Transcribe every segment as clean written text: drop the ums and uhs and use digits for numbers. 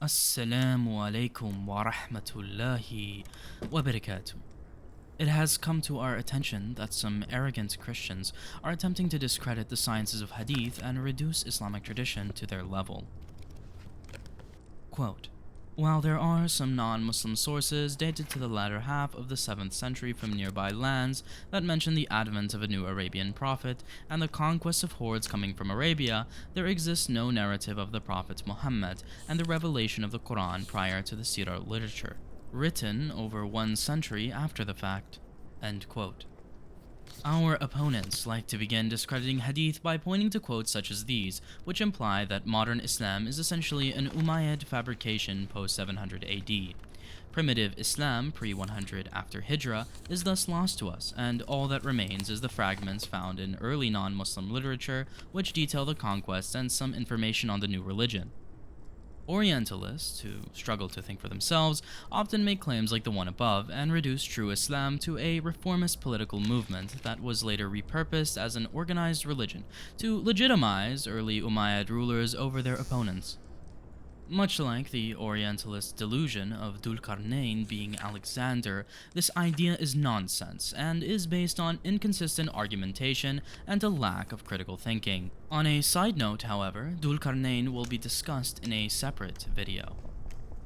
Assalamu alaikum wa rahmatullahi wa barakatuh. It has come to our attention that some arrogant Christians are attempting to discredit the sciences of Hadith and reduce Islamic tradition to their level. Quote, while there are some non-Muslim sources dated to the latter half of the 7th century from nearby lands that mention the advent of a new Arabian prophet and the conquest of hordes coming from Arabia, there exists no narrative of the Prophet Muhammad and the revelation of the Quran prior to the Sirah literature, written over 1 century after the fact. End quote. Our opponents like to begin discrediting Hadith by pointing to quotes such as these, which imply that modern Islam is essentially an Umayyad fabrication post-700 AD. Primitive Islam pre-100 after Hijrah is thus lost to us, and all that remains is the fragments found in early non-Muslim literature which detail the conquest and some information on the new religion. Orientalists, who struggle to think for themselves, often make claims like the one above and reduce true Islam to a reformist political movement that was later repurposed as an organized religion to legitimize early Umayyad rulers over their opponents. Much like the Orientalist delusion of Dhul-Qarnayn being Alexander, this idea is nonsense and is based on inconsistent argumentation and a lack of critical thinking. On a side note, however, Dhul-Qarnayn will be discussed in a separate video.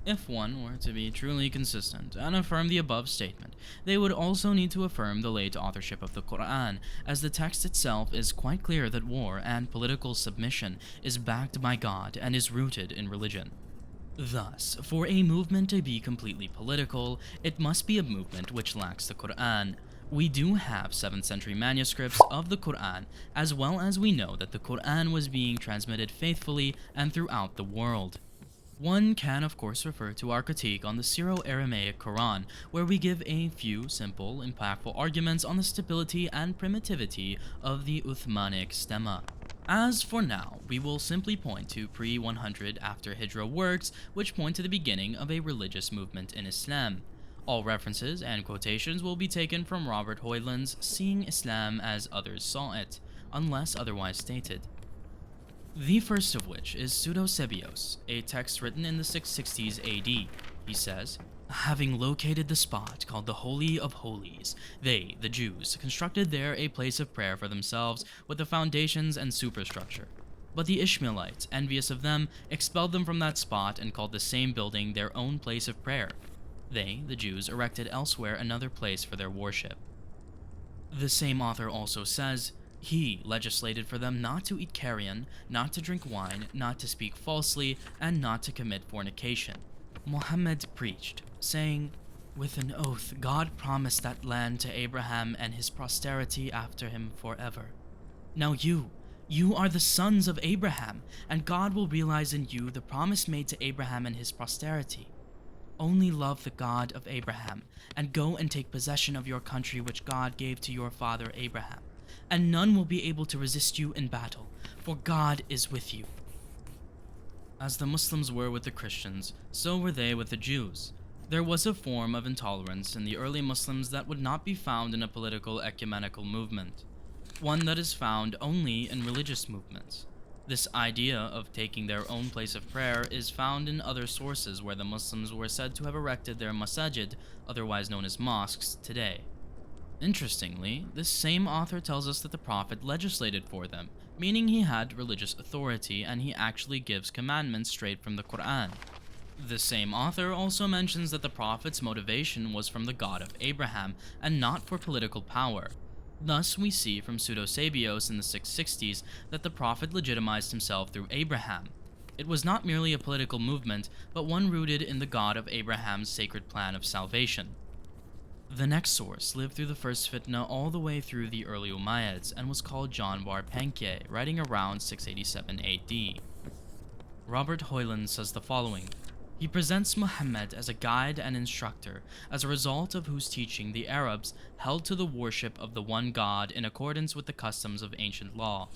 If one were to be truly consistent and affirm the above statement, they would also need to affirm the late authorship of the Quran, as the text itself is quite clear that war and political submission is backed by God and is rooted in religion. Thus, for a movement to be completely political, it must be a movement which lacks the Quran. We do have 7th century manuscripts of the Quran, as well as we know that the Quran was being transmitted faithfully and throughout the world. One can of course refer to our critique on the Syro-Aramaic Quran, where we give a few simple, impactful arguments on the stability and primitivity of the Uthmanic stemma. As for now, we will simply point to pre-100 after Hijrah works which point to the beginning of a religious movement in Islam. All references and quotations will be taken from Robert Hoyland's Seeing Islam as Others Saw It, unless otherwise stated. The first of which is Pseudo-Sebios, a text written in the 660s AD. He says, having located the spot called the Holy of Holies, they, the Jews, constructed there a place of prayer for themselves with the foundations and superstructure. But the Ishmaelites, envious of them, expelled them from that spot and called the same building their own place of prayer. They, the Jews, erected elsewhere another place for their worship. The same author also says, he legislated for them not to eat carrion, not to drink wine, not to speak falsely, and not to commit fornication. Muhammad preached, saying, with an oath, God promised that land to Abraham and his posterity after him forever. Now you are the sons of Abraham, and God will realize in you the promise made to Abraham and his posterity. Only love the God of Abraham, and go and take possession of your country which God gave to your father Abraham. And none will be able to resist you in battle, for God is with you. As the Muslims were with the Christians, so were they with the Jews. There was a form of intolerance in the early Muslims that would not be found in a political ecumenical movement, one that is found only in religious movements. This idea of taking their own place of prayer is found in other sources where the Muslims were said to have erected their masajid, otherwise known as mosques, today. Interestingly, this same author tells us that the Prophet legislated for them, meaning he had religious authority and he actually gives commandments straight from the Quran. The same author also mentions that the Prophet's motivation was from the God of Abraham and not for political power. Thus, we see from Pseudo-Sebios in the 660s that the Prophet legitimized himself through Abraham. It was not merely a political movement, but one rooted in the God of Abraham's sacred plan of salvation. The next source lived through the first fitna all the way through the early Umayyads and was called John Bar Pankye, writing around 687 AD. Robert Hoyland says the following, he presents Muhammad as a guide and instructor, as a result of whose teaching the Arabs held to the worship of the one God in accordance with the customs of ancient law.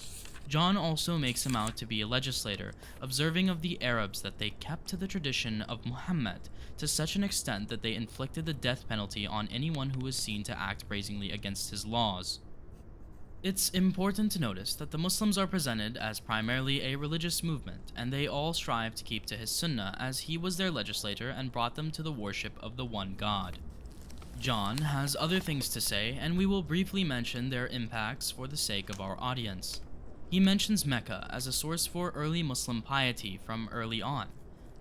John also makes him out to be a legislator, observing of the Arabs that they kept to the tradition of Muhammad to such an extent that they inflicted the death penalty on anyone who was seen to act brazenly against his laws. It's important to notice that the Muslims are presented as primarily a religious movement, and they all strive to keep to his sunnah as he was their legislator and brought them to the worship of the one God. John has other things to say, and we will briefly mention their impacts for the sake of our audience. He mentions Mecca as a source for early Muslim piety from early on.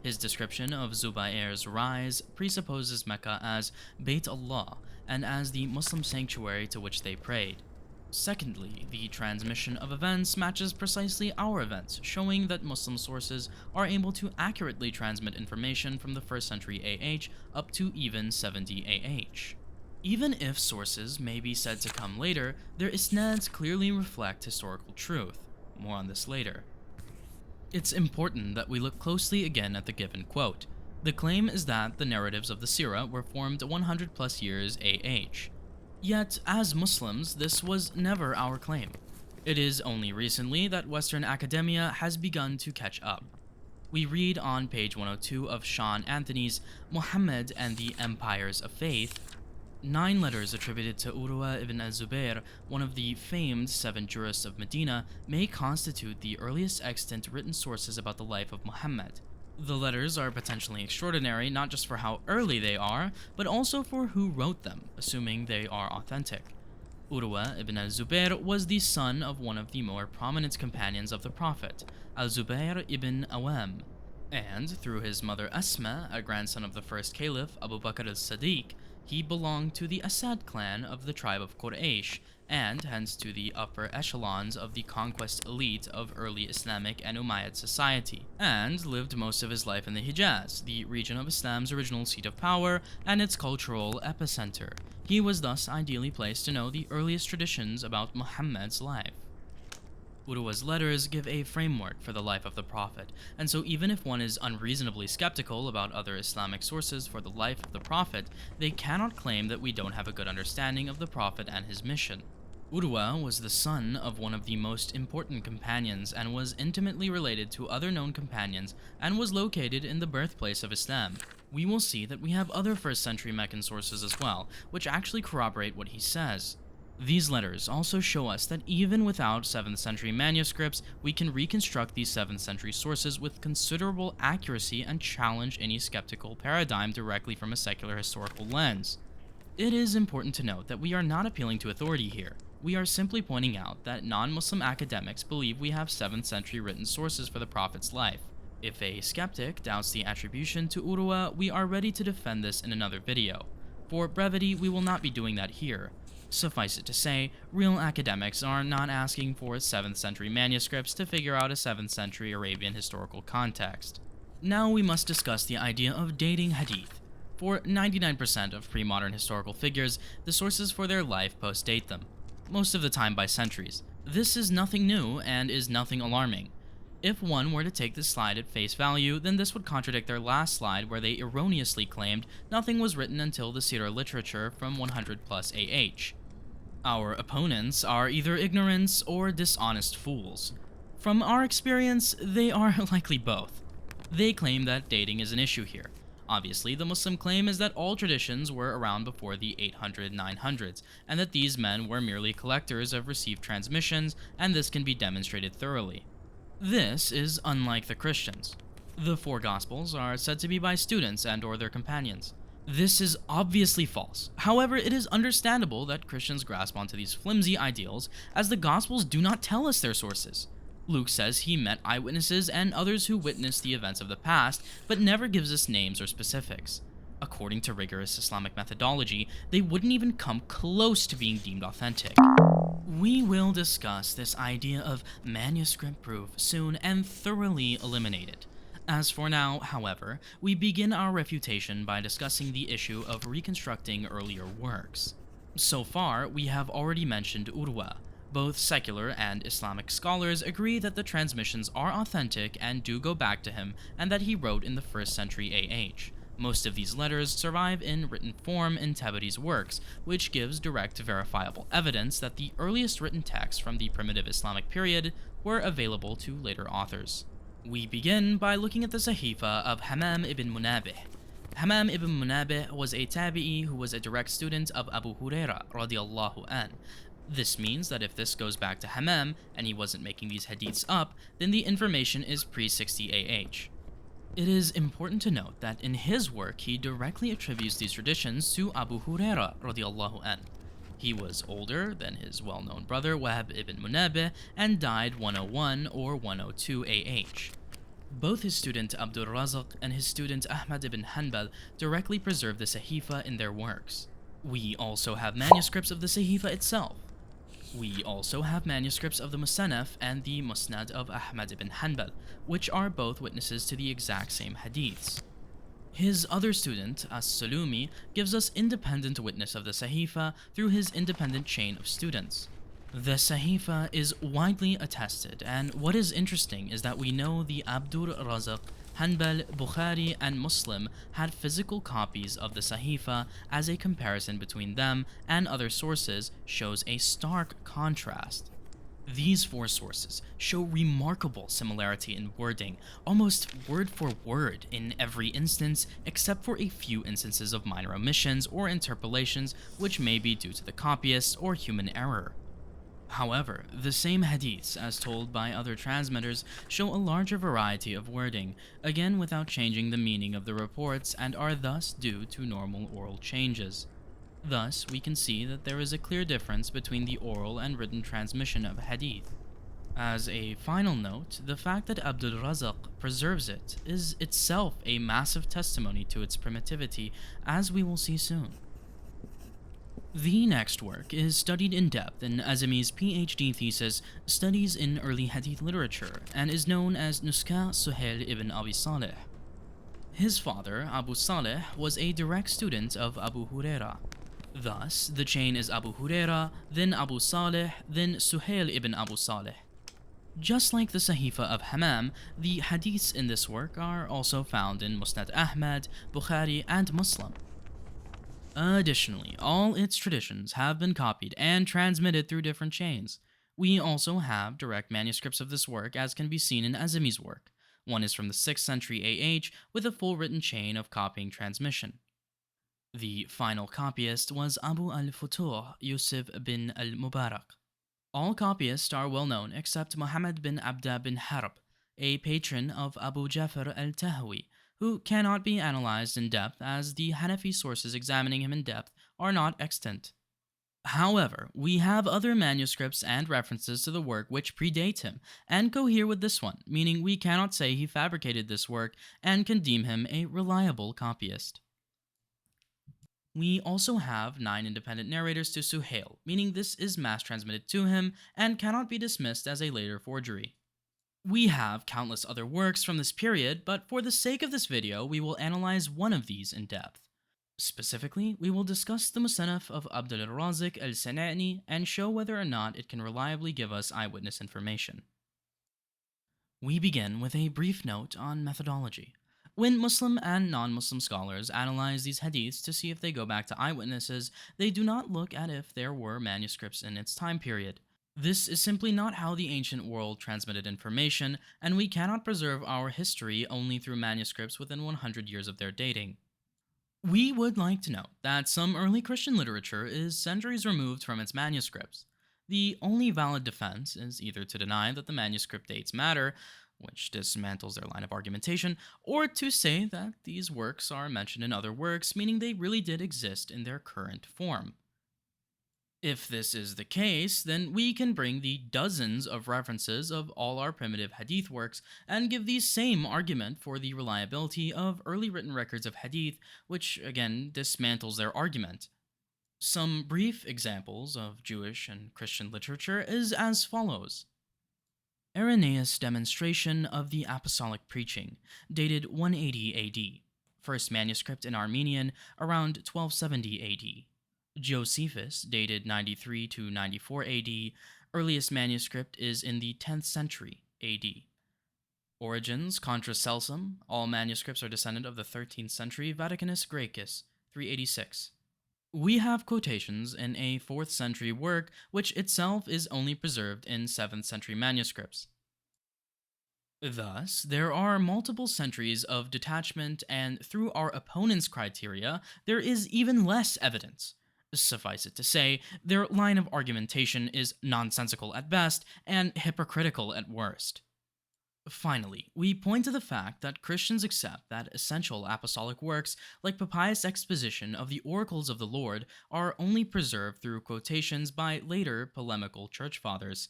His description of Zubayr's rise presupposes Mecca as Bayt Allah and as the Muslim sanctuary to which they prayed. Secondly, the transmission of events matches precisely our events, showing that Muslim sources are able to accurately transmit information from the 1st century AH up to even 70 AH. Even if sources may be said to come later, their isnads clearly reflect historical truth. More on this later. It's important that we look closely again at the given quote. The claim is that the narratives of the Sirah were formed 100 plus years AH. Yet, as Muslims, this was never our claim. It is only recently that Western academia has begun to catch up. We read on page 102 of Sean Anthony's Muhammad and the Empires of Faith, 9 letters attributed to Urwa ibn al-Zubayr, one of the famed 7 jurists of Medina, may constitute the earliest extant written sources about the life of Muhammad. The letters are potentially extraordinary not just for how early they are, but also for who wrote them, assuming they are authentic. Urwa ibn al-Zubayr was the son of one of the more prominent companions of the Prophet, al-Zubayr ibn Awam, and through his mother Asma, a grandson of the first caliph Abu Bakr al-Sadiq, he belonged to the Asad clan of the tribe of Quraysh, and hence to the upper echelons of the conquest elite of early Islamic and Umayyad society, and lived most of his life in the Hijaz, the region of Islam's original seat of power and its cultural epicenter. He was thus ideally placed to know the earliest traditions about Muhammad's life. Urwa's letters give a framework for the life of the Prophet, and so even if one is unreasonably skeptical about other Islamic sources for the life of the Prophet, they cannot claim that we don't have a good understanding of the Prophet and his mission. Urwa was the son of one of the most important companions and was intimately related to other known companions and was located in the birthplace of Islam. We will see that we have other 1st century Meccan sources as well, which actually corroborate what he says. These letters also show us that even without 7th century manuscripts, we can reconstruct these 7th century sources with considerable accuracy and challenge any skeptical paradigm directly from a secular historical lens. It is important to note that we are not appealing to authority here. We are simply pointing out that non-Muslim academics believe we have 7th century written sources for the Prophet's life. If a skeptic doubts the attribution to Urwa, we are ready to defend this in another video. For brevity, we will not be doing that here. Suffice it to say, real academics are not asking for 7th century manuscripts to figure out a 7th century Arabian historical context. Now we must discuss the idea of dating hadith. For 99% of pre-modern historical figures, the sources for their life post-date them, most of the time by centuries. This is nothing new and is nothing alarming. If one were to take this slide at face value, then this would contradict their last slide where they erroneously claimed nothing was written until the Sirah literature from 100 plus AH. Our opponents are either ignorants or dishonest fools. From our experience, they are likely both. They claim that dating is an issue here. Obviously, the Muslim claim is that all traditions were around before the 800-900s, and that these men were merely collectors of received transmissions, and this can be demonstrated thoroughly. This is unlike the Christians. The 4 Gospels are said to be by students and/or their companions. This is obviously false. However, it is understandable that Christians grasp onto these flimsy ideals, as the Gospels do not tell us their sources. Luke says he met eyewitnesses and others who witnessed the events of the past, but never gives us names or specifics. According to rigorous Islamic methodology, they wouldn't even come close to being deemed authentic. We will discuss this idea of manuscript proof soon and thoroughly eliminate it. As for now, however, we begin our refutation by discussing the issue of reconstructing earlier works. So far, we have already mentioned Urwa. Both secular and Islamic scholars agree that the transmissions are authentic and do go back to him, and that he wrote in the 1st century AH. Most of these letters survive in written form in Tabari's works, which gives direct verifiable evidence that the earliest written texts from the primitive Islamic period were available to later authors. We begin by looking at the Sahifa of Hammam ibn Munabih. Hammam ibn Munabih was a tabi'i who was a direct student of Abu Hurairah radiallahu an. This means that if this goes back to Hammam and he wasn't making these hadiths up, then the information is pre-60 AH. It is important to note that in his work he directly attributes these traditions to Abu Huraira radiallahu anh. He was older than his well-known brother Wahb ibn Munabbih and died 101 or 102 AH. Both his student al-Razzaq and his student Ahmad ibn Hanbal directly preserve the Sahifa in their works. We also have manuscripts of the Sahifa itself. We also have manuscripts of the Musannaf and the Musnad of Ahmad ibn Hanbal, which are both witnesses to the exact same hadiths. His other student, As-Sulumi, gives us independent witness of the Sahifa through his independent chain of students. The Sahifa is widely attested, and what is interesting is that we know the al-Razzaq, Hanbal, Bukhari, and Muslim had physical copies of the Sahifa, as a comparison between them and other sources shows a stark contrast. These four sources show remarkable similarity in wording, almost word for word in every instance, except for a few instances of minor omissions or interpolations which may be due to the copyist or human error. However, the same hadiths, as told by other transmitters, show a larger variety of wording, again without changing the meaning of the reports, and are thus due to normal oral changes. Thus, we can see that there is a clear difference between the oral and written transmission of hadith. As a final note, the fact that al-Razzaq preserves it is itself a massive testimony to its primitivity, as we will see soon. The next work is studied in depth in Azami's PhD thesis, Studies in Early Hadith Literature, and is known as Nuskha Suhail ibn Abi Saleh. His father, Abu Saleh, was a direct student of Abu Huraira. Thus, the chain is Abu Huraira, then Abu Saleh, then Suhail ibn Abu Saleh. Just like the Sahifa of Hammam, the hadiths in this work are also found in Musnad Ahmad, Bukhari, and Muslim. Additionally, all its traditions have been copied and transmitted through different chains. We also have direct manuscripts of this work, as can be seen in Azami's work. One is from the 6th century AH with a full written chain of copying transmission. The final copyist was Abu al-Futuh Yusuf bin al-Mubarak. All copyists are well known except Muhammad bin Abda bin Harb, a patron of Abu Jafar al-Tahawi, who cannot be analyzed in depth as the Hanafi sources examining him in depth are not extant. However, we have other manuscripts and references to the work which predate him and cohere with this one, meaning we cannot say he fabricated this work and can deem him a reliable copyist. We also have 9 independent narrators to Suhail, meaning this is mass transmitted to him and cannot be dismissed as a later forgery. We have countless other works from this period, but for the sake of this video, we will analyze one of these in depth. Specifically, we will discuss the Musannaf of Abd al-Razzaq al-Sana'ni and show whether or not it can reliably give us eyewitness information. We begin with a brief note on methodology. When Muslim and non-Muslim scholars analyze these hadiths to see if they go back to eyewitnesses, they do not look at if there were manuscripts in its time period. This is simply not how the ancient world transmitted information, and we cannot preserve our history only through manuscripts within 100 years of their dating. We would like to note that some early Christian literature is centuries removed from its manuscripts. The only valid defense is either to deny that the manuscript dates matter, which dismantles their line of argumentation, or to say that these works are mentioned in other works, meaning they really did exist in their current form. If this is the case, then we can bring the dozens of references of all our primitive hadith works and give the same argument for the reliability of early written records of hadith, which again dismantles their argument. Some brief examples of Jewish and Christian literature is as follows. Irenaeus' demonstration of the apostolic preaching, dated 180 AD. First manuscript in Armenian, around 1270 AD. Josephus, dated 93 to 94 AD. Earliest manuscript is in the 10th century AD. Origen's Contra Celsum. All manuscripts are descendant of the 13th century Vaticanus Graecus, 386. We have quotations in a 4th century work, which itself is only preserved in 7th century manuscripts. Thus, there are multiple centuries of detachment, and through our opponent's criteria, there is even less evidence. Suffice it to say, their line of argumentation is nonsensical at best and hypocritical at worst. Finally, we point to the fact that Christians accept that essential apostolic works, like Papias' exposition of the oracles of the Lord, are only preserved through quotations by later polemical church fathers.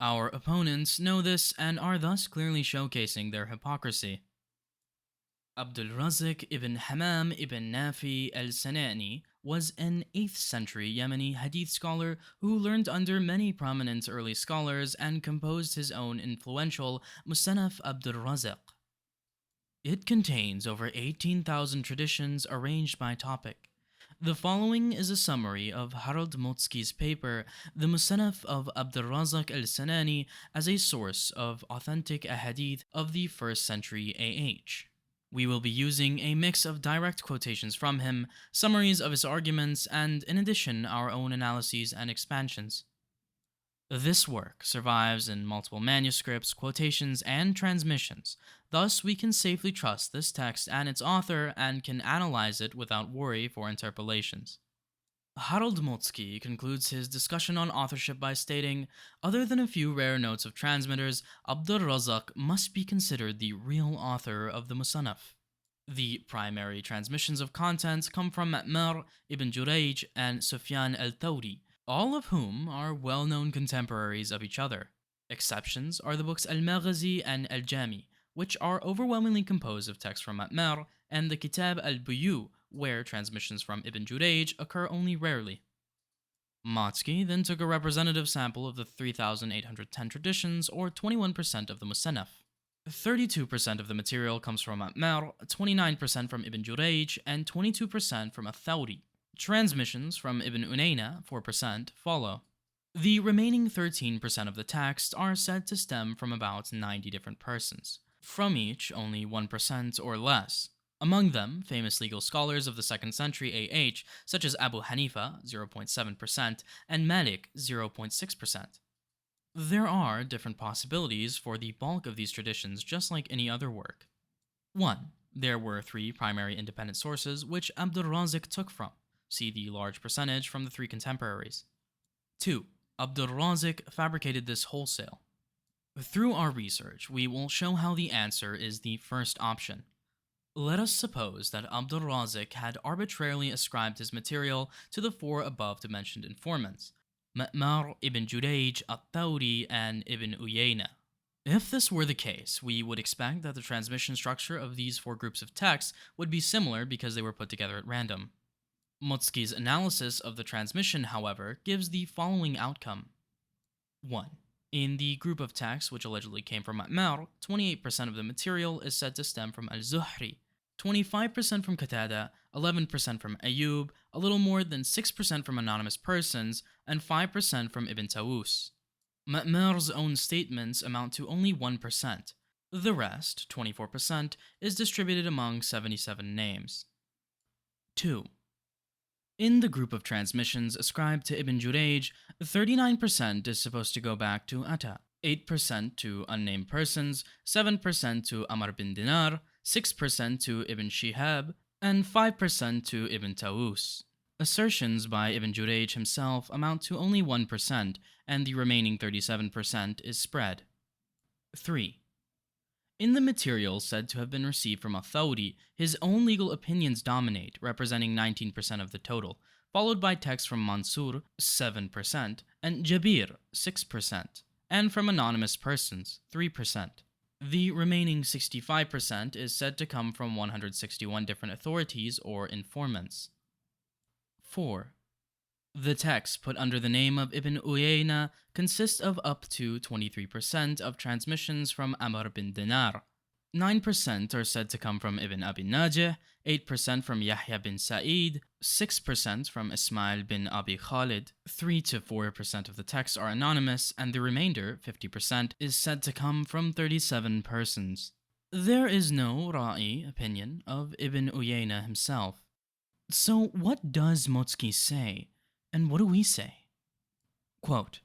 Our opponents know this and are thus clearly showcasing their hypocrisy. al-Razzaq ibn Hammam ibn Nafi al-Sanani was an 8th century Yemeni Hadith scholar who learned under many prominent early scholars and composed his own influential Musannaf of al-Razzaq. It contains over 18,000 traditions arranged by topic. The following is a summary of Harold Motzki's paper, The Musannaf of Abd al-Razzaq al-Sanani, as a source of authentic ahadith of the 1st century AH. We will be using a mix of direct quotations from him, summaries of his arguments, and in addition our own analyses and expansions. This work survives in multiple manuscripts, quotations, and transmissions, thus we can safely trust this text and its author and can analyze it without worry for interpolations. Harold Motzki concludes his discussion on authorship by stating, other than a few rare notes of transmitters, Abd al-Razzaq must be considered the real author of the Musannaf. The primary transmissions of content come from Ma'mar, Ibn Jurayj, and Sufyan al-Thawri, all of whom are well-known contemporaries of each other. Exceptions are the books al-Maghazi and al-Jami, which are overwhelmingly composed of texts from Ma'mar, and the Kitab al-Buyu, where transmissions from Ibn Jurayj occur only rarely. Motzki then took a representative sample of the 3,810 traditions, or 21% of the Musannaf. 32% of the material comes from Ma'mar, 29% from Ibn Jurayj, and 22% from al-Thawri. Transmissions from Ibn Unayna, 4%, follow. The remaining 13% of the text are said to stem from about 90 different persons. From each, only 1% or less. Among them, famous legal scholars of the 2nd century AH, such as Abu Hanifa, 0.7%, and Malik, 0.6%. There are different possibilities for the bulk of these traditions, just like any other work. 1. There were 3 primary independent sources which Abd al-Razzaq took from. See the large percentage from the 3 contemporaries. 2. Abd al-Razzaq fabricated this wholesale. Through our research, we will show how the answer is the first option. Let us suppose that Abd al-Razzaq had arbitrarily ascribed his material to the 4 above-mentioned informants, Ma'mar, Ibn Jurayj, al-Thawri, and Ibn Uyayna. If this were the case, we would expect that the transmission structure of these 4 groups of texts would be similar because they were put together at random. Motzki's analysis of the transmission, however, gives the following outcome. 1. In the group of texts which allegedly came from Ma'mar, 28% of the material is said to stem from al-Zuhri, 25% from Qatada, 11% from Ayyub, a little more than 6% from anonymous persons, and 5% from Ibn Tawus. Ma'mar's own statements amount to only 1%. The rest, 24%, is distributed among 77 names. 2. In the group of transmissions ascribed to Ibn Jurayj, 39% is supposed to go back to Atta, 8% to unnamed persons, 7% to Amr bin Dinar, 6% to Ibn Shihab, and 5% to Ibn Tawus. Assertions by Ibn Jurayj himself amount to only 1%, and the remaining 37% is spread. 3. In the material said to have been received from al-Thawri, his own legal opinions dominate, representing 19% of the total, followed by texts from Mansur, 7%, and Jabir, 6%, and from anonymous persons, 3%. The remaining 65% is said to come from 161 different authorities or informants. 4. The texts put under the name of Ibn Uyayna consist of up to 23% of transmissions from Amr bin Dinar. 9% are said to come from Ibn Abi Najih, 8% from Yahya bin Sa'id, 6% from Ismail bin Abi Khalid, 3 to 4% of the texts are anonymous, and the remainder, 50%, is said to come from 37 persons. There is no Ra'i opinion of Ibn Uyayna himself. So what does Motzki say, and what do we say? Quote,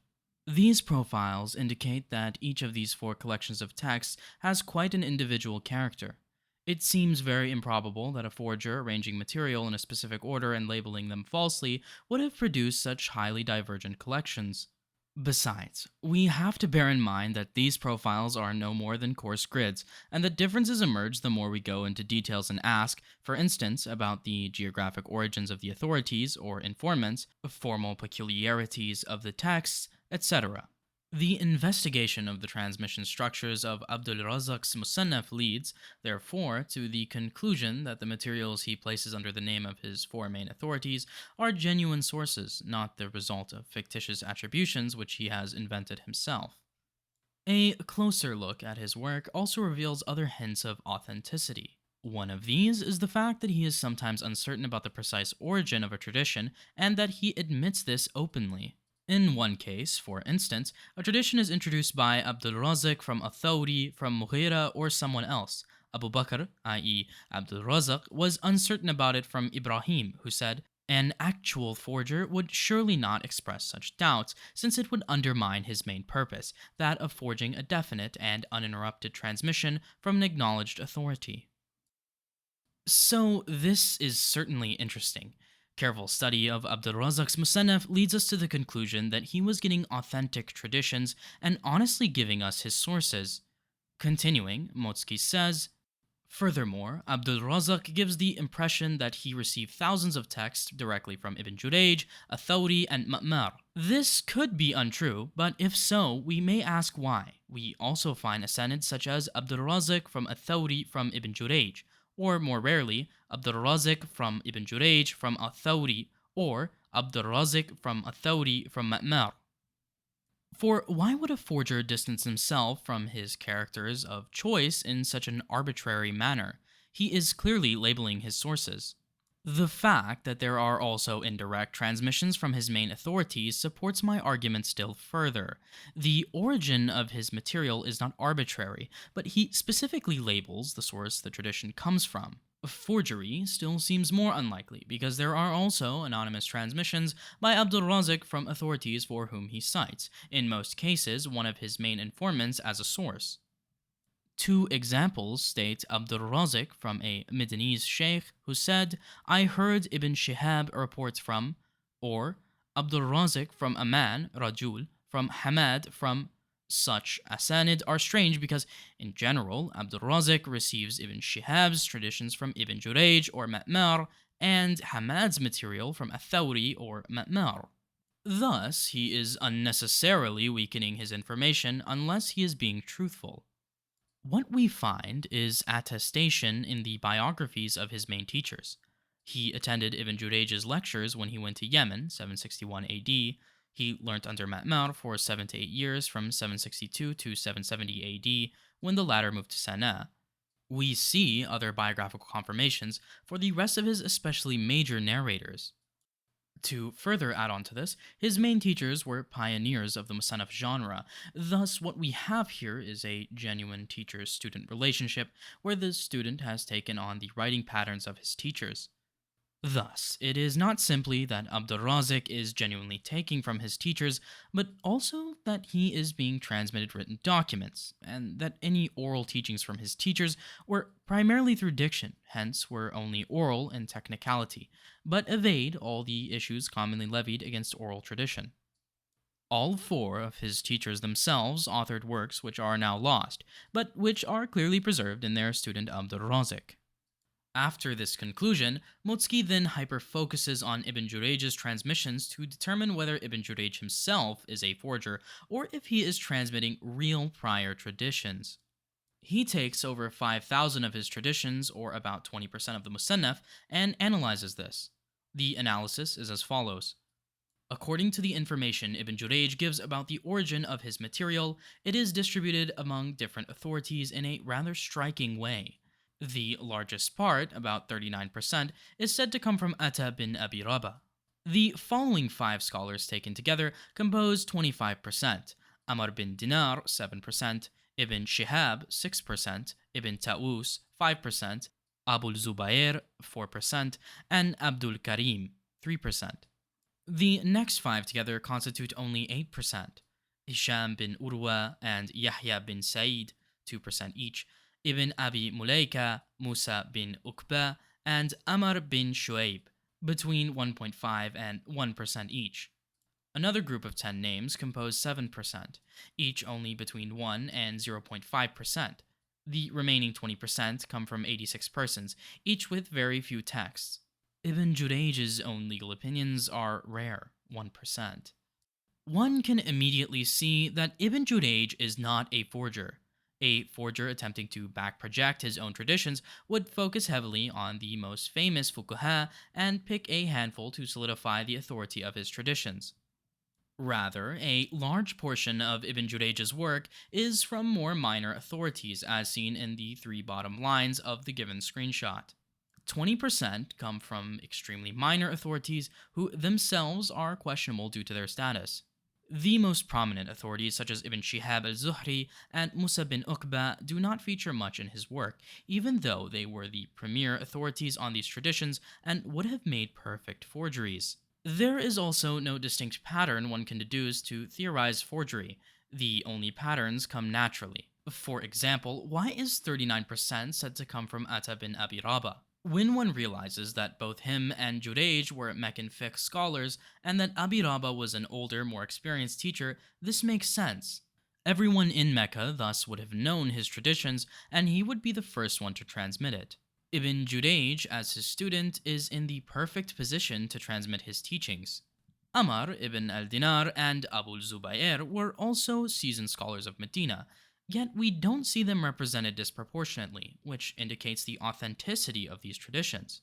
these profiles indicate that each of these 4 collections of texts has quite an individual character. It seems very improbable that a forger arranging material in a specific order and labeling them falsely would have produced such highly divergent collections. Besides, we have to bear in mind that these profiles are no more than coarse grids, and that differences emerge the more we go into details and ask, for instance, about the geographic origins of the authorities or informants, formal peculiarities of the texts, etc. The investigation of the transmission structures of al-Razzaq's Musannaf leads, therefore, to the conclusion that the materials he places under the name of his four main authorities are genuine sources, not the result of fictitious attributions which he has invented himself. A closer look at his work also reveals other hints of authenticity. One of these is the fact that he is sometimes uncertain about the precise origin of a tradition and that he admits this openly. In one case, for instance, a tradition is introduced by al-Razzaq from a Thawri, from Mughira, or someone else. Abu Bakr, i.e., al-Razzaq, was uncertain about it from Ibrahim, who said, "An actual forger would surely not express such doubts, since it would undermine his main purpose, that of forging a definite and uninterrupted transmission from an acknowledged authority." So, this is certainly interesting. Careful study of al-Razzaq's Musannaf leads us to the conclusion that he was getting authentic traditions and honestly giving us his sources. Continuing, Motsky says, furthermore, al-Razzaq gives the impression that he received thousands of texts directly from Ibn Jurayj, Athawri, and Ma'mar. This could be untrue, but if so, we may ask why. We also find a sanad such as al-Razzaq from Athawri from Ibn Jurayj, or more rarely, al-Razzaq from Ibn Jurayj from al-Thawri, or al-Razzaq from al-Thawri from Ma'mar. For why would a forger distance himself from his characters of choice in such an arbitrary manner? He is clearly labeling his sources. The fact that there are also indirect transmissions from his main authorities supports my argument still further. The origin of his material is not arbitrary, but he specifically labels the source the tradition comes from. Forgery still seems more unlikely because there are also anonymous transmissions by al-Razzaq from authorities for whom he cites, in most cases one of his main informants, as a source. Two examples state al-Razzaq from a Midanese sheikh who said, "I heard Ibn Shihab reports from," or al-Razzaq from a man, Rajul, from Hamad from. Such asanid are strange because, in general, al-Razzaq receives Ibn Shihab's traditions from Ibn Jurayj or Ma'mar, and Hamad's material from Athawri or Ma'mar. Thus, he is unnecessarily weakening his information unless he is being truthful. What we find is attestation in the biographies of his main teachers. He attended Ibn Jurayj's lectures when he went to Yemen, 761 AD. He learnt under Ma'mar for 7 to 8 years from 762 to 770 AD, when the latter moved to Sana'a. We see other biographical confirmations for the rest of his especially major narrators. To further add on to this, his main teachers were pioneers of the Musannaf genre. Thus, what we have here is a genuine teacher-student relationship where the student has taken on the writing patterns of his teachers. Thus, it is not simply that al-Razzaq is genuinely taking from his teachers, but also that he is being transmitted written documents, and that any oral teachings from his teachers were primarily through diction, hence were only oral in technicality, but evade all the issues commonly levied against oral tradition. All four of his teachers themselves authored works which are now lost, but which are clearly preserved in their student al-Razzaq. After this conclusion, Motsky then hyper-focuses on Ibn Jurayj's transmissions to determine whether Ibn Jurayj himself is a forger or if he is transmitting real prior traditions. He takes over 5,000 of his traditions, or about 20% of the Musannaf, and analyzes this. The analysis is as follows. According to the information Ibn Jurayj gives about the origin of his material, it is distributed among different authorities in a rather striking way. The largest part, about 39%, is said to come from Atta bin Abi Rabah. The following 5 scholars taken together compose 25%: Amr bin Dinar, 7%, Ibn Shihab, 6%, Ibn Ta'us, 5%, al-Zubayr, 4%, and Abdul Karim, 3%. The next 5 together constitute only 8%: Hisham bin Urwa and Yahya bin Sa'id, 2% each, Ibn Abi Mulaika, Musa bin Uqba, and Amr bin Shuaib, between 1.5 and 1% each. Another group of 10 names compose 7%, each only between 1 and 0.5%. The remaining 20% come from 86 persons, each with very few texts. Ibn Jurayj's own legal opinions are rare, 1%. One can immediately see that Ibn Jurayj is not a forger. A forger attempting to back-project his own traditions would focus heavily on the most famous fuqaha and pick a handful to solidify the authority of his traditions. Rather, a large portion of Ibn Jurayj's work is from more minor authorities, as seen in the three bottom lines of the given screenshot. 20% come from extremely minor authorities who themselves are questionable due to their status. The most prominent authorities, such as Ibn Shihab al-Zuhri and Musa bin Uqba, do not feature much in his work, even though they were the premier authorities on these traditions and would have made perfect forgeries. There is also no distinct pattern one can deduce to theorize forgery. The only patterns come naturally. For example, why is 39% said to come from Ata bin Abi Rabah? When one realizes that both him and Jurayj were Meccan fiqh scholars, and that Abi Rabah was an older, more experienced teacher, this makes sense. Everyone in Mecca thus would have known his traditions, and he would be the first one to transmit it. Ibn Jurayj, as his student, is in the perfect position to transmit his teachings. Amr ibn al-Dinar and al-Zubayr were also seasoned scholars of Medina, yet we don't see them represented disproportionately, which indicates the authenticity of these traditions.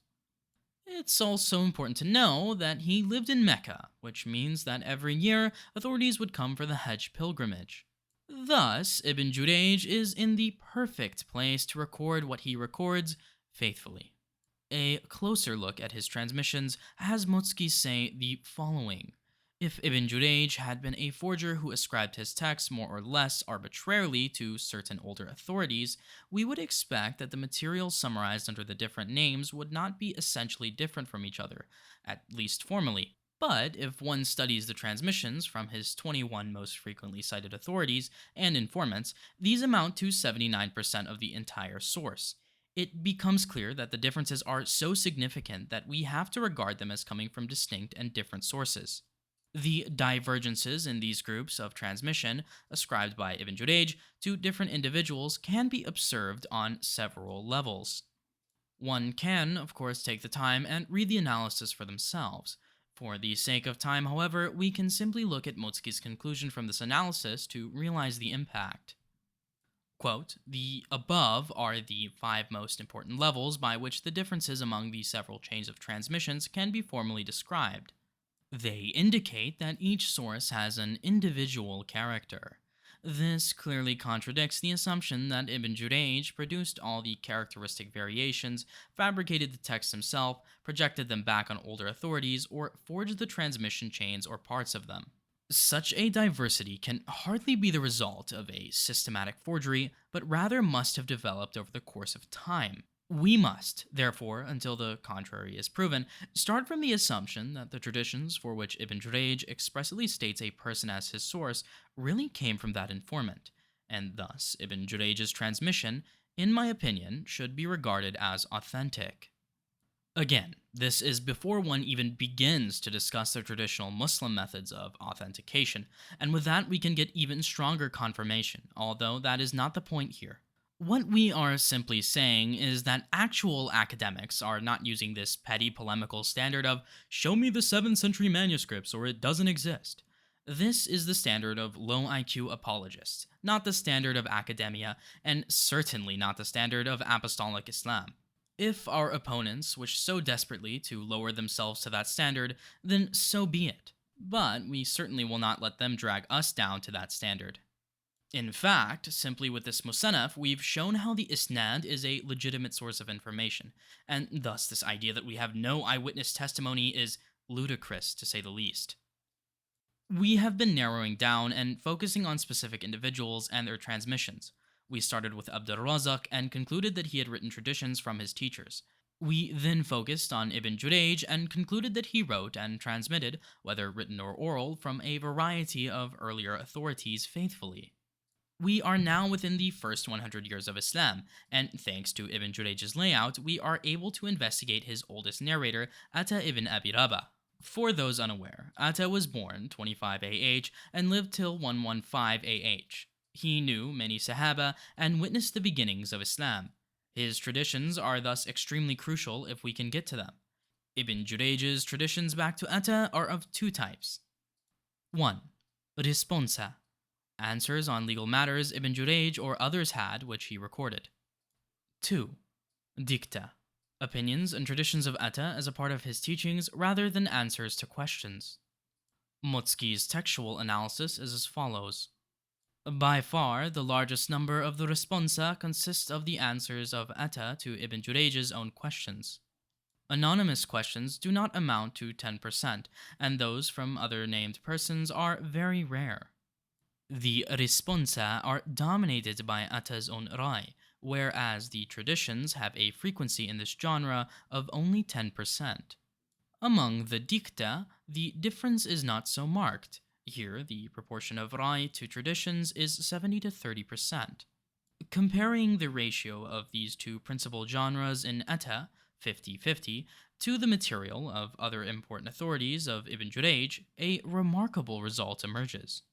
It's also important to know that he lived in Mecca, which means that every year authorities would come for the Hajj pilgrimage. Thus, Ibn Jurayj is in the perfect place to record what he records faithfully. A closer look at his transmissions has Motski say the following. If Ibn Jurayj had been a forger who ascribed his texts more or less arbitrarily to certain older authorities, we would expect that the material summarized under the different names would not be essentially different from each other, at least formally. But if one studies the transmissions from his 21 most frequently cited authorities and informants, these amount to 79% of the entire source. It becomes clear that the differences are so significant that we have to regard them as coming from distinct and different sources. The divergences in these groups of transmission, ascribed by Ibn Jurayj to different individuals, can be observed on several levels. One can, of course, take the time and read the analysis for themselves. For the sake of time, however, we can simply look at Motski's conclusion from this analysis to realize the impact. Quote, the above are the 5 most important levels by which the differences among the several chains of transmissions can be formally described. They indicate that each source has an individual character. This clearly contradicts the assumption that Ibn Jurayj produced all the characteristic variations, fabricated the text himself, projected them back on older authorities, or forged the transmission chains or parts of them. Such a diversity can hardly be the result of a systematic forgery, but rather must have developed over the course of time. We must, therefore, until the contrary is proven, start from the assumption that the traditions for which Ibn Jurayj expressly states a person as his source really came from that informant, and thus Ibn Jurayj's transmission, in my opinion, should be regarded as authentic. Again, this is before one even begins to discuss the traditional Muslim methods of authentication, and with that we can get even stronger confirmation, although that is not the point here. What we are simply saying is that actual academics are not using this petty polemical standard of, show me the 7th century manuscripts or it doesn't exist. This is the standard of low IQ apologists, not the standard of academia, and certainly not the standard of apostolic Islam. If our opponents wish so desperately to lower themselves to that standard, then so be it. But we certainly will not let them drag us down to that standard. In fact, simply with this Musannaf, we've shown how the Isnad is a legitimate source of information, and thus this idea that we have no eyewitness testimony is ludicrous, to say the least. We have been narrowing down and focusing on specific individuals and their transmissions. We started with al-Razzaq and concluded that he had written traditions from his teachers. We then focused on Ibn Jurayj and concluded that he wrote and transmitted, whether written or oral, from a variety of earlier authorities faithfully. We are now within the first 100 years of Islam, and thanks to Ibn Jurayj's layout, we are able to investigate his oldest narrator, Atta ibn Abi Rabah. For those unaware, Atta was born 25 AH and lived till 115 AH. He knew many Sahaba and witnessed the beginnings of Islam. His traditions are thus extremely crucial if we can get to them. Ibn Jurayj's traditions back to Atta are of two types. 1. Responsa. Answers on legal matters Ibn Jurayj or others had, which he recorded. 2. Dicta. Opinions and traditions of Atta as a part of his teachings rather than answers to questions. Motski's textual analysis is as follows. By far, the largest number of the responsa consists of the answers of Atta to Ibn Jurayj's own questions. Anonymous questions do not amount to 10%, and those from other named persons are very rare. The responsa are dominated by Atta's own rai, whereas the traditions have a frequency in this genre of only 10%. Among the dicta, the difference is not so marked. Here, the proportion of rai to traditions is 70 to 30%. Comparing the ratio of these two principal genres in Atta, 50-50, to the material of other important authorities of Ibn Jurayj, a remarkable result emerges.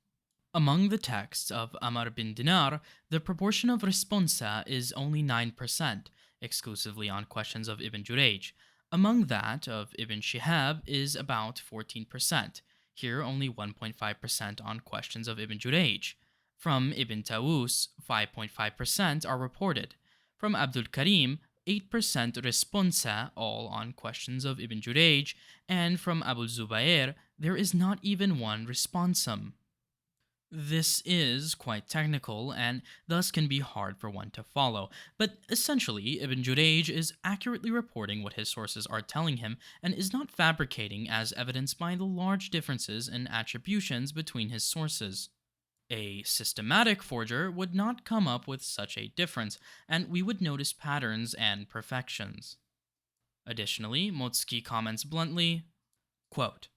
Among the texts of Amr bin Dinar, the proportion of responsa is only 9%, exclusively on questions of Ibn Jurayj. Among that of Ibn Shihab is about 14%, here only 1.5% on questions of Ibn Jurayj. From Ibn Tawus, 5.5% are reported. From Abdul Karim, 8% responsa, all on questions of Ibn Jurayj, and from al-Zubayr, there is not even one responsum. This is quite technical and thus can be hard for one to follow, but essentially Ibn Jurayj is accurately reporting what his sources are telling him and is not fabricating as evidenced by the large differences in attributions between his sources. A systematic forger would not come up with such a difference, and we would notice patterns and perfections. Additionally, Motski comments bluntly, quote,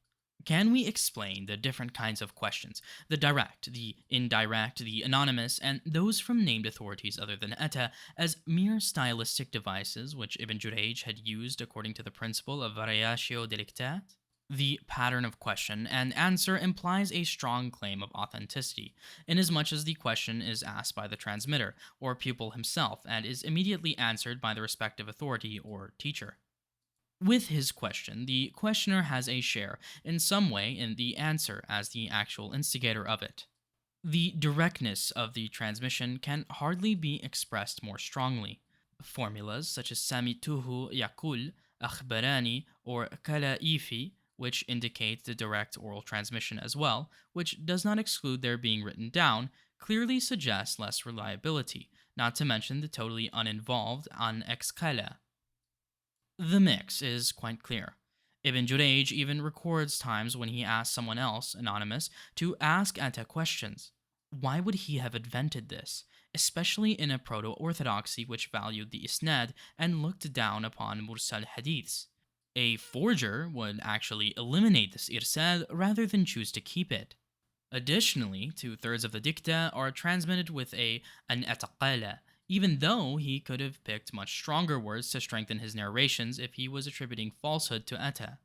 "Can we explain the different kinds of questions, the direct, the indirect, the anonymous, and those from named authorities other than Atta, as mere stylistic devices which Ibn Jurayj had used according to the principle of variatio delictat? The pattern of question and answer implies a strong claim of authenticity, inasmuch as the question is asked by the transmitter, or pupil himself, and is immediately answered by the respective authority or teacher. With his question, the questioner has a share in some way in the answer as the actual instigator of it. The directness of the transmission can hardly be expressed more strongly. Formulas such as samituhu yakul, akhbarani, or kalaifi, which indicate the direct oral transmission as well, which does not exclude their being written down, clearly suggest less reliability, not to mention the totally uninvolved an excala. The mix is quite clear. Ibn Jurayj even records times when he asked someone else, anonymous, to ask Atta questions. Why would he have invented this, especially in a proto-orthodoxy which valued the isnad and looked down upon mursal hadiths? A forger would actually eliminate this irsal rather than choose to keep it. Additionally, 2/3 of the dicta are transmitted with an ataqala, even though he could have picked much stronger words to strengthen his narrations if he was attributing falsehood to Atta.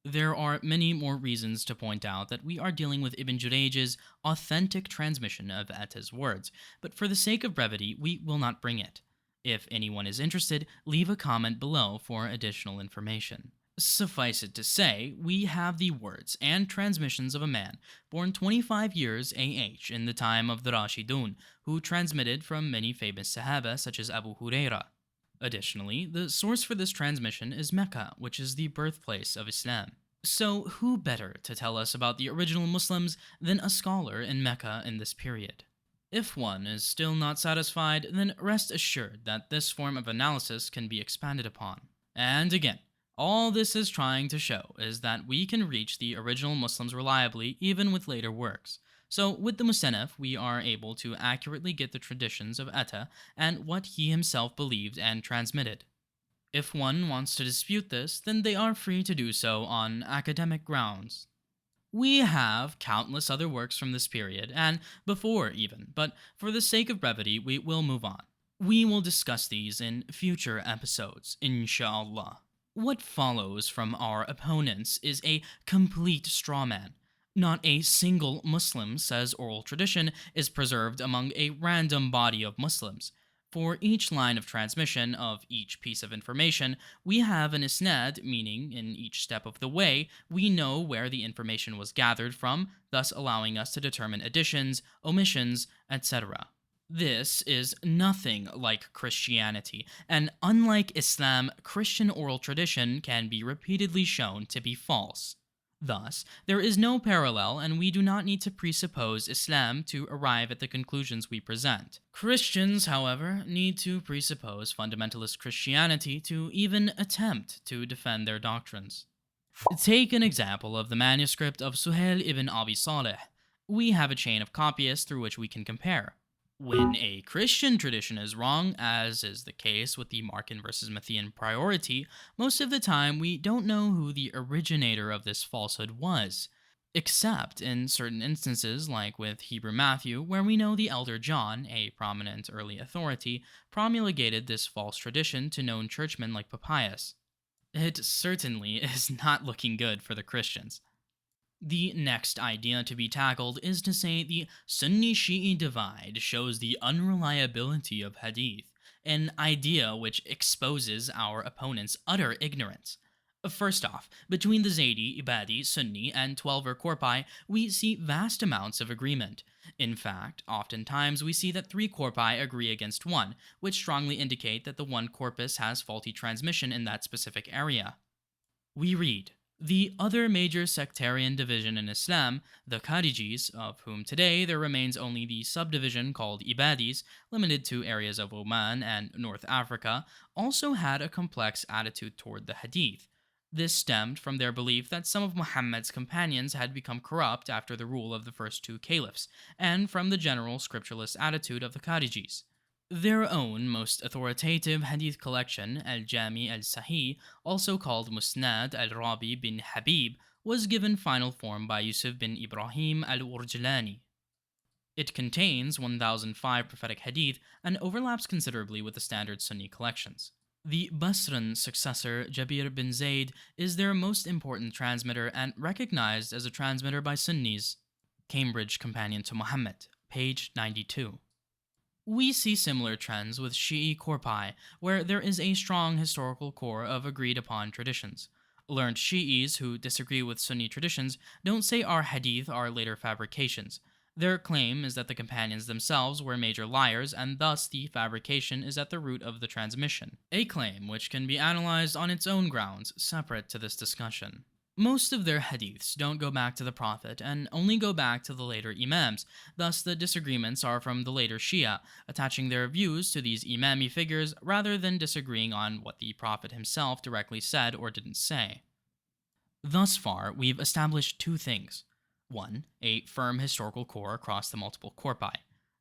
There are many more reasons to point out that we are dealing with Ibn Jurayj's authentic transmission of Atta's words, but for the sake of brevity, we will not bring it. If anyone is interested, leave a comment below for additional information. Suffice it to say, we have the words and transmissions of a man born 25 years AH in the time of the Rashidun, who transmitted from many famous Sahaba such as Abu Hurairah. Additionally, the source for this transmission is Mecca, which is the birthplace of Islam. So who better to tell us about the original Muslims than a scholar in Mecca in this period? If one is still not satisfied, then rest assured that this form of analysis can be expanded upon. And again, all this is trying to show is that we can reach the original Muslims reliably even with later works. So with the Musannaf, we are able to accurately get the traditions of Atta and what he himself believed and transmitted. If one wants to dispute this, then they are free to do so on academic grounds. We have countless other works from this period, and before even, but for the sake of brevity, we will move on. We will discuss these in future episodes, inshallah. What follows from our opponents is a complete straw man. Not a single Muslim says oral tradition is preserved among a random body of Muslims. For each line of transmission of each piece of information, we have an isnad, meaning in each step of the way, we know where the information was gathered from, thus allowing us to determine additions, omissions, etc. This is nothing like Christianity, and unlike Islam, Christian oral tradition can be repeatedly shown to be false. Thus, there is no parallel, and we do not need to presuppose Islam to arrive at the conclusions we present. Christians, however, need to presuppose fundamentalist Christianity to even attempt to defend their doctrines. Take an example of the manuscript of Suhail ibn Abi Saleh. We have a chain of copyists through which we can compare. When a Christian tradition is wrong, as is the case with the Markan versus Matthean priority, most of the time we don't know who the originator of this falsehood was. Except in certain instances, like with Hebrew Matthew, where we know the elder John, a prominent early authority, promulgated this false tradition to known churchmen like Papias. It certainly is not looking good for the Christians. The next idea to be tackled is to say the Sunni-Shi'i divide shows the unreliability of hadith, an idea which exposes our opponent's utter ignorance. First off, between the Zaydi, Ibadi, Sunni, and Twelver Corpi, we see vast amounts of agreement. In fact, oftentimes we see that 3 corpi agree against 1, which strongly indicate that the one corpus has faulty transmission in that specific area. We read, the other major sectarian division in Islam, the Kharijis, of whom today there remains only the subdivision called Ibadis, limited to areas of Oman and North Africa, also had a complex attitude toward the Hadith. This stemmed from their belief that some of Muhammad's companions had become corrupt after the rule of the first 2 caliphs, and from the general scriptureless attitude of the Kharijis. Their own most authoritative hadith collection, al-Jami al-Sahih, also called Musnad al-Rabi bin Habib, was given final form by Yusuf bin Ibrahim al-Urjalani. It contains 1005 prophetic hadith and overlaps considerably with the standard Sunni collections. The Basran successor, Jabir bin Zayd, is their most important transmitter and recognized as a transmitter by Sunnis. Cambridge Companion to Muhammad, page 92. We see similar trends with Shi'i Corpi, where there is a strong historical core of agreed-upon traditions. Learned Shi'is who disagree with Sunni traditions don't say our hadith are later fabrications. Their claim is that the companions themselves were major liars, and thus the fabrication is at the root of the transmission, a claim which can be analyzed on its own grounds, separate to this discussion. Most of their hadiths don't go back to the Prophet and only go back to the later Imams, thus the disagreements are from the later Shia, attaching their views to these Imami figures rather than disagreeing on what the Prophet himself directly said or didn't say. Thus far, we've established 2 things. 1. A firm historical core across the multiple corpi.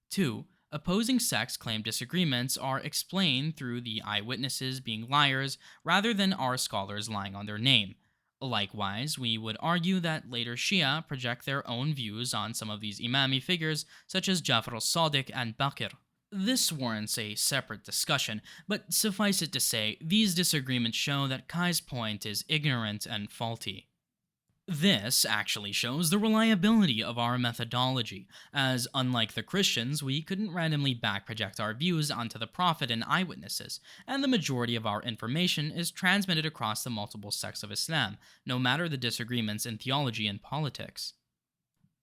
2. Opposing sects claim disagreements are explained through the eyewitnesses being liars rather than our scholars lying on their name. Likewise, we would argue that later Shia project their own views on some of these Imami figures, such as Jafar al-Sadiq and Baqir. This warrants a separate discussion, but suffice it to say, these disagreements show that Kai's point is ignorant and faulty. This actually shows the reliability of our methodology, as unlike the Christians, we couldn't randomly back-project our views onto the Prophet and eyewitnesses, and the majority of our information is transmitted across the multiple sects of Islam, no matter the disagreements in theology and politics.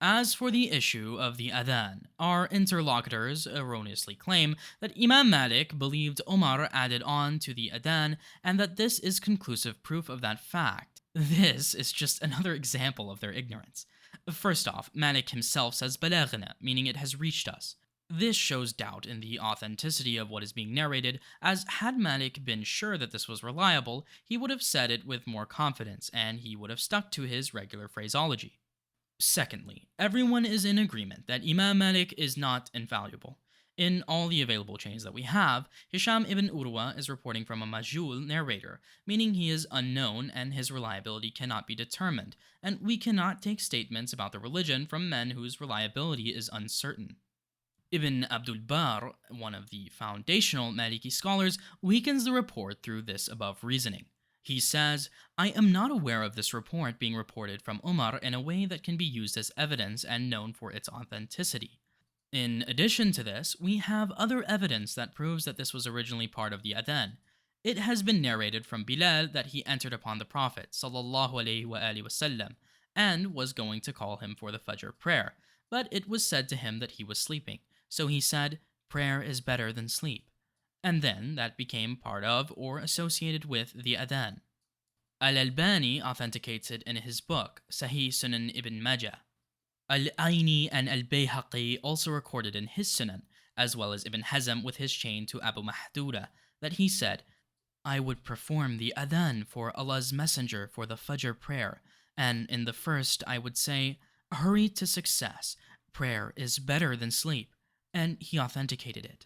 As for the issue of the Adhan, our interlocutors erroneously claim that Imam Malik believed Omar added on to the Adhan, and that this is conclusive proof of that fact. This is just another example of their ignorance. First off, Malik himself says balaghna, meaning it has reached us. This shows doubt in the authenticity of what is being narrated, as had Malik been sure that this was reliable, he would have said it with more confidence, and he would have stuck to his regular phraseology. Secondly, everyone is in agreement that Imam Malik is not infallible. In all the available chains that we have, Hisham ibn Urwa is reporting from a majhul narrator, meaning he is unknown and his reliability cannot be determined, and we cannot take statements about the religion from men whose reliability is uncertain. Ibn Abdul Barr, one of the foundational Maliki scholars, weakens the report through this above reasoning. He says, I am not aware of this report being reported from Umar in a way that can be used as evidence and known for its authenticity. In addition to this, we have other evidence that proves that this was originally part of the Adhan. It has been narrated from Bilal that he entered upon the Prophet ﷺ and was going to call him for the Fajr prayer, but it was said to him that he was sleeping. So he said, prayer is better than sleep. And then that became part of or associated with the Adhan. Al-Albani authenticates it in his book, Sahih Sunan ibn Majah. Al-Aini and al-Bayhaqi also recorded in his Sunan, as well as Ibn Hazm with his chain to Abu Mahdura, that he said, I would perform the Adhan for Allah's Messenger for the Fajr prayer, and in the first I would say, hurry to success, prayer is better than sleep, and he authenticated it.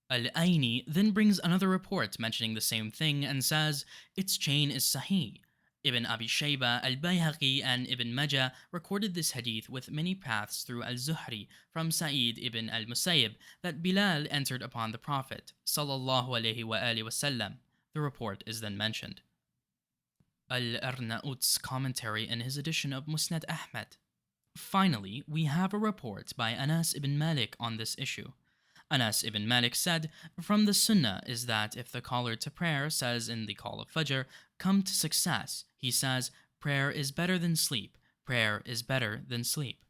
Al-Aini then brings another report mentioning the same thing and says, its chain is Sahih. Ibn Abi Shayba, al-Bayhaqi, and Ibn Majah recorded this hadith with many paths through al-Zuhri from Sa'id ibn al-Musayyib that Bilal entered upon the Prophet ﷺ. The report is then mentioned. Al-Arnaut's commentary in his edition of Musnad Ahmad. Finally, we have a report by Anas ibn Malik on this issue. Anas ibn Malik said, from the Sunnah is that if the caller to prayer says in the call of Fajr, come to success, he says, prayer is better than sleep, prayer is better than sleep.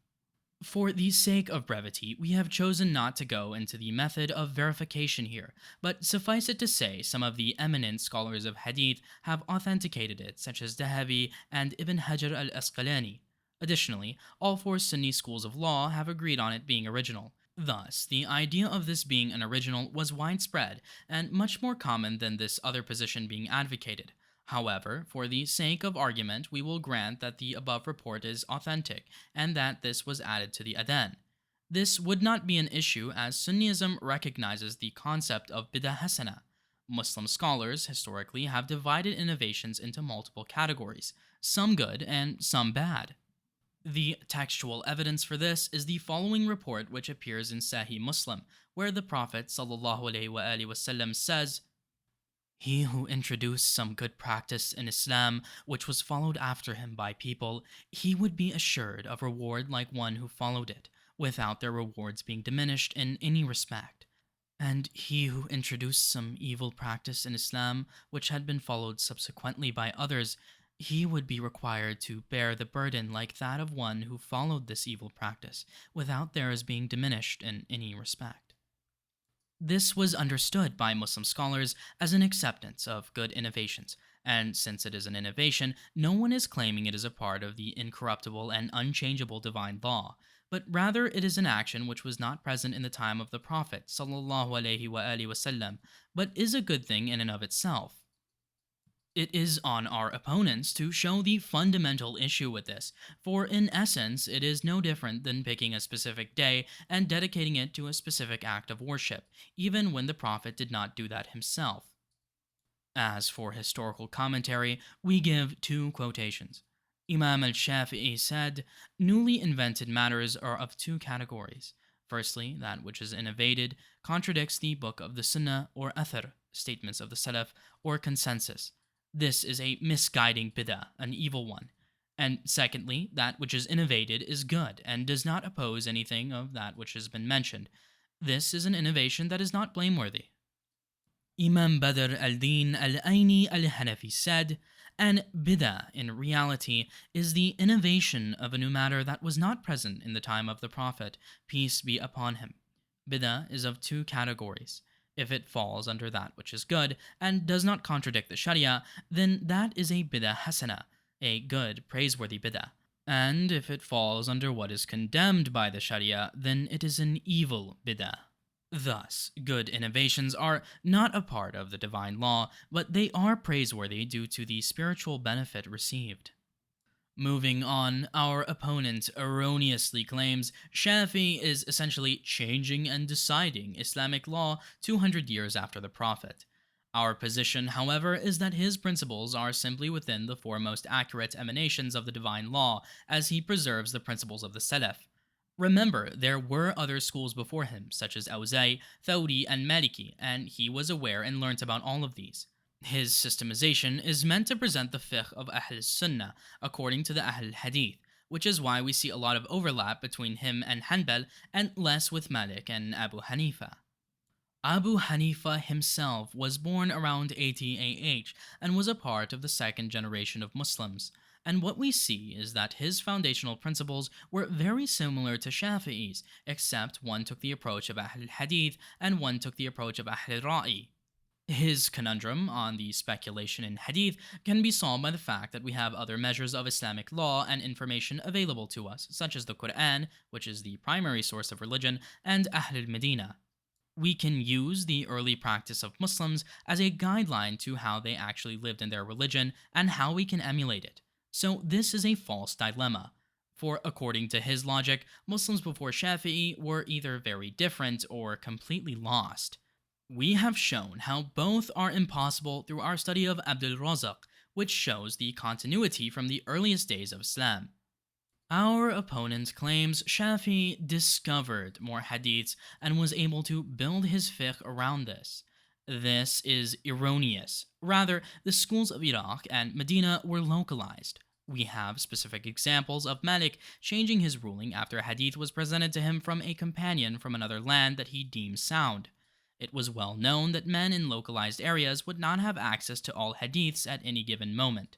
For the sake of brevity, we have chosen not to go into the method of verification here, but suffice it to say some of the eminent scholars of hadith have authenticated it, such as Dahabi and Ibn Hajar al-Asqalani. Additionally, all four Sunni schools of law have agreed on it being original. Thus, the idea of this being an original was widespread and much more common than this other position being advocated. However, for the sake of argument, we will grant that the above report is authentic and that this was added to the Adhan. This would not be an issue as Sunnism recognizes the concept of bid'ah hasana. Muslim scholars historically have divided innovations into multiple categories, some good and some bad. The textual evidence for this is the following report which appears in Sahih Muslim, where the Prophet ﷺ says, he who introduced some good practice in Islam which was followed after him by people, he would be assured of reward like one who followed it, without their rewards being diminished in any respect. And he who introduced some evil practice in Islam which had been followed subsequently by others, he would be required to bear the burden like that of one who followed this evil practice, without theirs being diminished in any respect. This was understood by Muslim scholars as an acceptance of good innovations, and since it is an innovation, no one is claiming it is a part of the incorruptible and unchangeable divine law, but rather it is an action which was not present in the time of the Prophet ﷺ, but is a good thing in and of itself. It is on our opponents to show the fundamental issue with this, for in essence it is no different than picking a specific day and dedicating it to a specific act of worship, even when the Prophet did not do that himself. As for historical commentary, we give two quotations. Imam al-Shafi'i said, newly invented matters are of two categories. Firstly, that which is innovated contradicts the book of the Sunnah or Athar, statements of the Salaf, or consensus. This is a misguiding bid'ah, an evil one. And secondly, that which is innovated is good and does not oppose anything of that which has been mentioned. This is an innovation that is not blameworthy. Imam Badr al-Din al-Aini al-Hanafi said, an bid'ah, in reality, is the innovation of a new matter that was not present in the time of the Prophet, peace be upon him. Bid'ah is of two categories. If it falls under that which is good and does not contradict the Sharia, then that is a bid'ah hasana, a good, praiseworthy bid'ah. And if it falls under what is condemned by the Sharia, then it is an evil bid'ah. Thus, good innovations are not a part of the divine law, but they are praiseworthy due to the spiritual benefit received. Moving on, our opponent erroneously claims Shafi is essentially changing and deciding Islamic law 200 years after the Prophet. Our position, however, is that his principles are simply within the four most accurate emanations of the divine law, as he preserves the principles of the Salaf. Remember, there were other schools before him, such as Awza'i, Thawri, and Maliki, and he was aware and learnt about all of these. His systemization is meant to present the fiqh of Ahl Sunnah according to the Ahl Hadith, which is why we see a lot of overlap between him and Hanbal and less with Malik and Abu Hanifa. Abu Hanifa himself was born around 80 AH and was a part of the second generation of Muslims. And what we see is that his foundational principles were very similar to Shafi'i's, except one took the approach of Ahl Hadith and one took the approach of Ahl Ra'i. His conundrum on the speculation in Hadith can be solved by the fact that we have other measures of Islamic law and information available to us, such as the Quran, which is the primary source of religion, and Ahl al-Medina. We can use the early practice of Muslims as a guideline to how they actually lived in their religion and how we can emulate it. So this is a false dilemma. For according to his logic, Muslims before Shafi'i were either very different or completely lost. We have shown how both are impossible through our study of al-Razzaq, which shows the continuity from the earliest days of Islam. Our opponent claims Shafi discovered more hadiths and was able to build his fiqh around this. This is erroneous. Rather, the schools of Iraq and Medina were localized. We have specific examples of Malik changing his ruling after a hadith was presented to him from a companion from another land that he deemed sound. It was well known that men in localized areas would not have access to all hadiths at any given moment.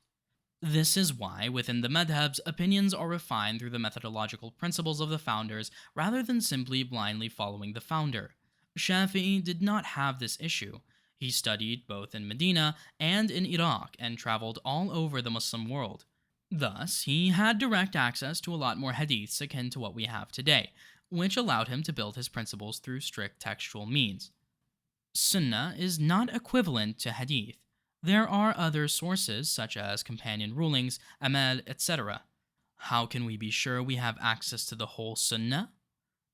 This is why, within the madhabs, opinions are refined through the methodological principles of the founders rather than simply blindly following the founder. Shafi'i did not have this issue. He studied both in Medina and in Iraq and traveled all over the Muslim world. Thus, he had direct access to a lot more hadiths akin to what we have today, which allowed him to build his principles through strict textual means. Sunnah is not equivalent to hadith. There are other sources, such as companion rulings, amal, etc. How can we be sure we have access to the whole Sunnah?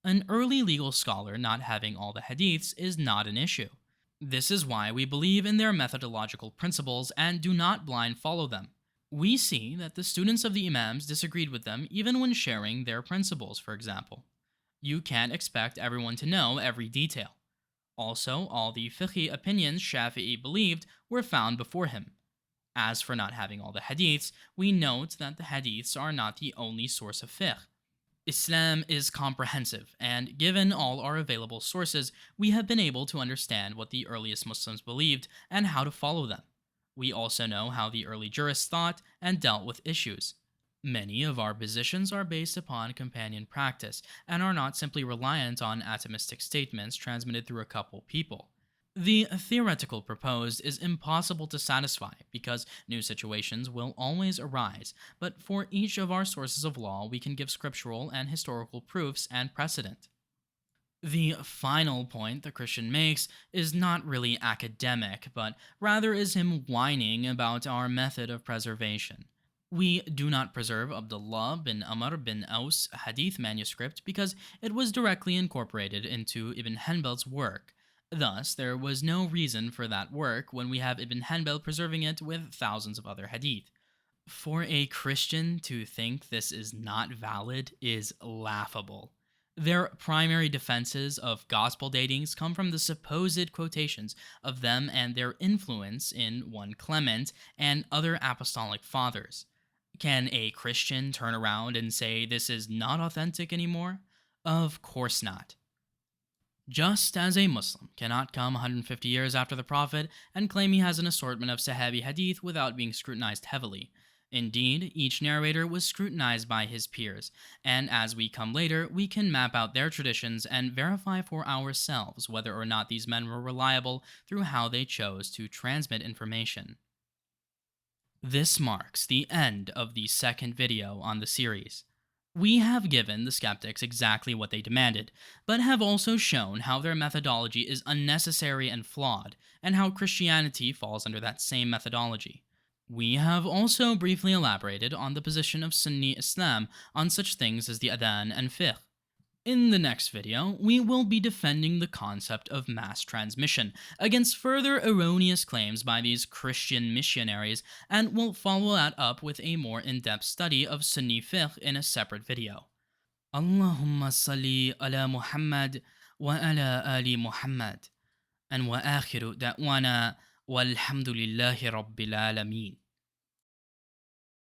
An early legal scholar not having all the hadiths is not an issue. This is why we believe in their methodological principles and do not blind follow them. We see that the students of the Imams disagreed with them even when sharing their principles, for example. You can't expect everyone to know every detail. Also, all the fiqhi opinions Shafi'i believed were found before him. As for not having all the hadiths, we note that the hadiths are not the only source of fiqh. Islam is comprehensive, and given all our available sources, we have been able to understand what the earliest Muslims believed and how to follow them. We also know how the early jurists thought and dealt with issues. Many of our positions are based upon companion practice and are not simply reliant on atomistic statements transmitted through a couple people. The theoretical proposed is impossible to satisfy because new situations will always arise, but for each of our sources of law we can give scriptural and historical proofs and precedent. The final point the Christian makes is not really academic, but rather is him whining about our method of preservation. We do not preserve Abdullah bin Amr bin Aus' hadith manuscript because it was directly incorporated into Ibn Hanbal's work. Thus, there was no reason for that work when we have Ibn Hanbal preserving it with thousands of other hadith. For a Christian to think this is not valid is laughable. Their primary defenses of gospel datings come from the supposed quotations of them and their influence in 1 Clement and other apostolic fathers. Can a Christian turn around and say this is not authentic anymore? Of course not. Just as a Muslim cannot come 150 years after the Prophet and claim he has an assortment of Sahabi hadith without being scrutinized heavily. Indeed, each narrator was scrutinized by his peers, and as we come later, we can map out their traditions and verify for ourselves whether or not these men were reliable through how they chose to transmit information. This marks the end of the second video on the series. We have given the skeptics exactly what they demanded, but have also shown how their methodology is unnecessary and flawed, and how Christianity falls under that same methodology. We have also briefly elaborated on the position of Sunni Islam on such things as the Adhan and fiqh. In the next video, we will be defending the concept of mass transmission against further erroneous claims by these Christian missionaries, and will follow that up with a more in-depth study of Sunni fiqh in a separate video. Allahumma salli ala Muhammad wa ala ali Muhammad. And wa akhiru da'wana walhamdulillahi rabbil alameen.